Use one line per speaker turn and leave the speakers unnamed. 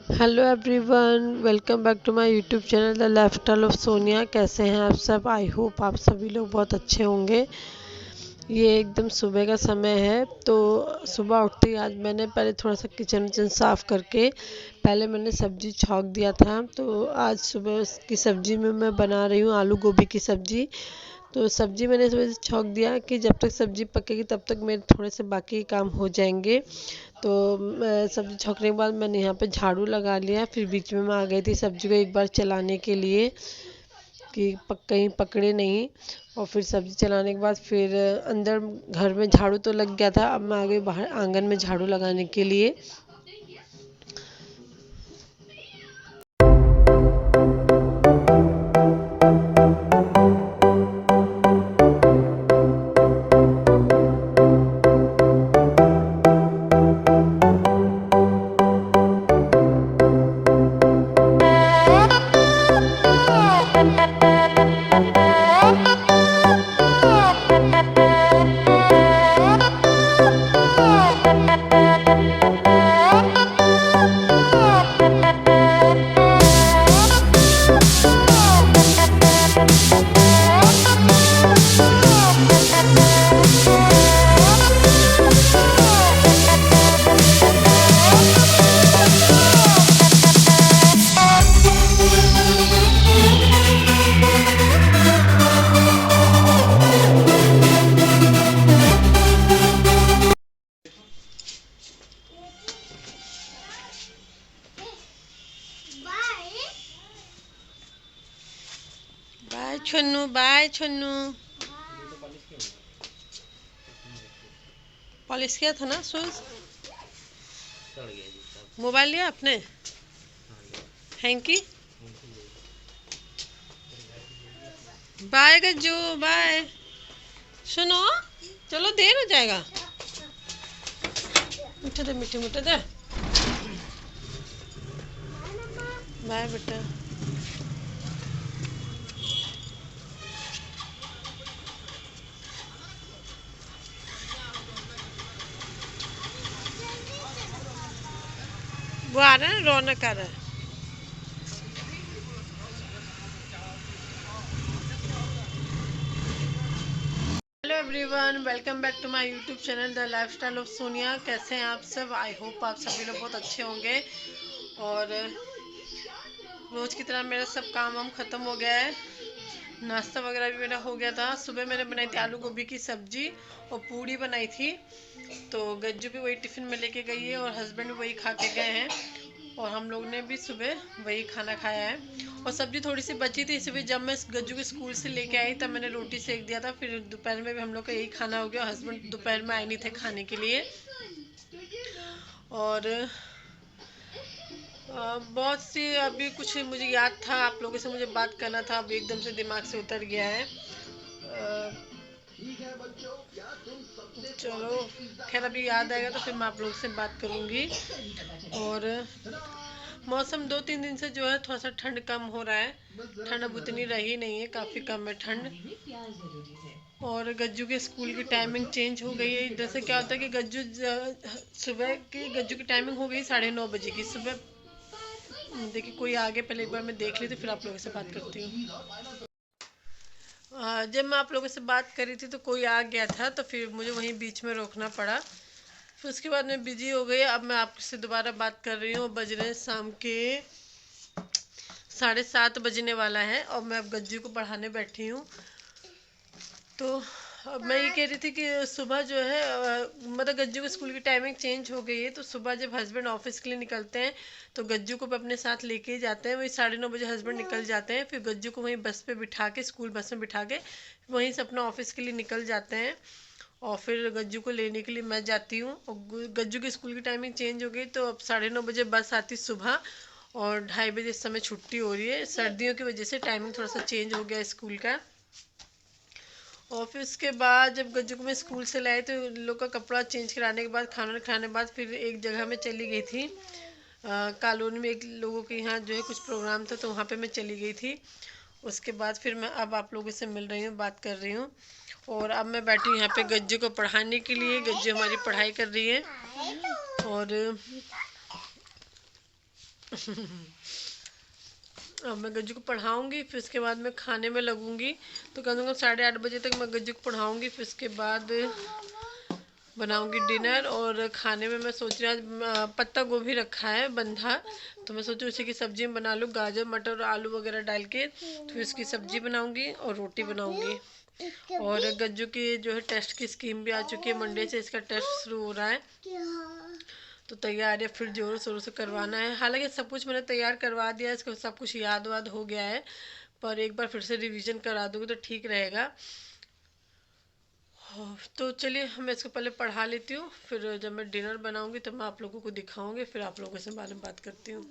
Hello everyone, welcome back to my YouTube channel the lifestyle of Sonia. कैसे हैं आप सब? आई होप आप सभी लोग बहुत अच्छे होंगे। ये एकदम सुबह का समय है, तो सुबह उठते ही आज मैंने पहले थोड़ा सा किचन विचन साफ़ करके पहले मैंने सब्ज़ी छौंक दिया था। तो आज सुबह की सब्ज़ी में मैं बना रही हूँ आलू गोभी की सब्ज़ी। तो सब्ज़ी मैंने इस वजह से छौंक दिया कि जब तक सब्ज़ी पकेगी तब तक मेरे थोड़े से बाकी काम हो जाएंगे। तो सब्ज़ी छौंकने के बाद मैंने यहाँ पे झाड़ू लगा लिया। फिर बीच में मैं आ गई थी सब्ज़ी को एक बार चलाने के लिए कि कहीं पकड़े नहीं। और फिर सब्ज़ी चलाने के बाद फिर अंदर घर में झाड़ू तो लग गया था, अब मैं आ गई बाहर आंगन में झाड़ू लगाने के लिए। Bye Channu, bye Channu. Polish किया था ना शूज? मोबाइल लिया आपने? हैंकी। Bye Gajju, bye. सुनो, चलो देर हो जाएगा। मीठे दे, मीठे मीठे दे। बाय बेटा। वो आ रहा है, रौनक आ रहा है। Hello everyone, welcome back to my YouTube channel the lifestyle of Sonia. कैसे हैं आप सब? आई होप आप सभी लोग बहुत अच्छे होंगे। और रोज़ की तरह मेरा सब काम वाम ख़त्म हो गया है। नाश्ता वगैरह भी मेरा हो गया था। सुबह मैंने बनाई थी आलू गोभी की सब्ज़ी और पूड़ी बनाई थी। तो गज्जू भी वही टिफ़िन में लेके गई है और हस्बैंड भी वही खा के गए हैं। और हम लोग ने भी सुबह वही खाना खाया है। और सब्ज़ी थोड़ी सी बची थी, इसलिए जब मैं गज्जू को स्कूल से लेके आई तब मैंने रोटी सेक दिया था। फिर दोपहर में भी हम लोग का यही खाना हो गया। हस्बैंड दोपहर में आए नहीं थे खाने के लिए। और बहुत सी अभी कुछ मुझे याद था, आप लोगों से मुझे बात करना था, अभी एकदम से दिमाग से उतर गया है। चलो खैर, अभी याद आएगा तो फिर मैं आप लोगों से बात करूँगी। और मौसम 2-3 दिन से जो है थोड़ा सा ठंड कम हो रहा है। ठंड अब उतनी रही नहीं है, काफ़ी कम है ठंड। और गज्जू के स्कूल की टाइमिंग चेंज हो गई है। जैसे क्या होता है कि सुबह की गज्जू की टाइमिंग हो गई 9:30 बजे की सुबह। देखिए कोई आगे, पहले एक बार मैं देख ली तो फिर आप लोगों से बात करती हूँ। जब मैं आप लोगों से बात करी थी तो कोई आ गया था, तो फिर मुझे वहीं बीच में रोकना पड़ा। फिर उसके बाद मैं बिजी हो गई। अब मैं आपसे दोबारा बात कर रही हूँ। बज रहे हैं शाम के 7:30 बजने वाला है और मैं अब गज्जू को पढ़ाने बैठी हूँ। तो अब मैं ये कह रही थी कि सुबह जो है मतलब गज्जू के स्कूल की टाइमिंग चेंज हो गई है। तो सुबह जब हस्बैंड ऑफिस के लिए निकलते हैं तो गज्जू को भी अपने साथ लेके ही जाते हैं। वही 9:30 बजे हस्बैंड निकल जाते हैं। फिर गज्जू को वहीं बस पे बिठा के, स्कूल बस में बिठा के वहीं से अपना ऑफिस के लिए निकल जाते हैं। और फिर गज्जू को लेने के लिए मैं जाती हूँ। और गज्जू की स्कूल की टाइमिंग चेंज हो गई, तो अब 9:30 बजे बस आती सुबह और 2:30 बजे इस समय छुट्टी हो रही है। सर्दियों की वजह से टाइमिंग थोड़ा सा चेंज हो गया स्कूल का। और फिर उसके बाद जब गज्जू को मैं स्कूल से लाई तो इन लोग का कपड़ा चेंज कराने के बाद, खाना खाने के बाद फिर एक जगह में चली गई थी। कॉलोनी में एक लोगों के यहाँ जो है कुछ प्रोग्राम था, तो वहाँ पे मैं चली गई थी। उसके बाद फिर मैं अब आप लोगों से मिल रही हूँ, बात कर रही हूँ। और अब मैं बैठी हूँ यहाँ पे गज्जू को पढ़ाने के लिए। गज्जू हमारी पढ़ाई कर रही है। और अब मैं गज्जू को पढ़ाऊँगी, फिर उसके बाद मैं खाने में लगूँगी। तो कम से कम 8:30 बजे तक मैं गज्जू को पढ़ाऊँगी, फिर उसके बाद बनाऊँगी डिनर। और खाने में मैं सोच रही हूँ आज पत्ता गोभी रखा है बंधा, तो मैं सोचूँ उसी की सब्ज़ी में बना लूँ, गाजर मटर और आलू वगैरह डाल के। तो फिर इसकी सब्ज़ी बनाऊँगी और रोटी बनाऊँगी। और गज्जू की जो है टेस्ट की स्कीम भी आ चुकी है, मंडे से इसका टेस्ट शुरू हो रहा है। तो तैयारियाँ फिर जोरों शोरों से करवाना है। हालांकि सब कुछ मैंने तैयार करवा दिया है, इसको सब कुछ याद वाद हो गया है, पर एक बार फिर से रिवीजन करा दूँगी तो ठीक रहेगा। हाँ, तो चलिए मैं इसको पहले पढ़ा लेती हूँ, फिर जब मैं डिनर बनाऊँगी तो मैं आप लोगों को दिखाऊँगी, फिर आप लोगों से बाद में बात करती हूँ।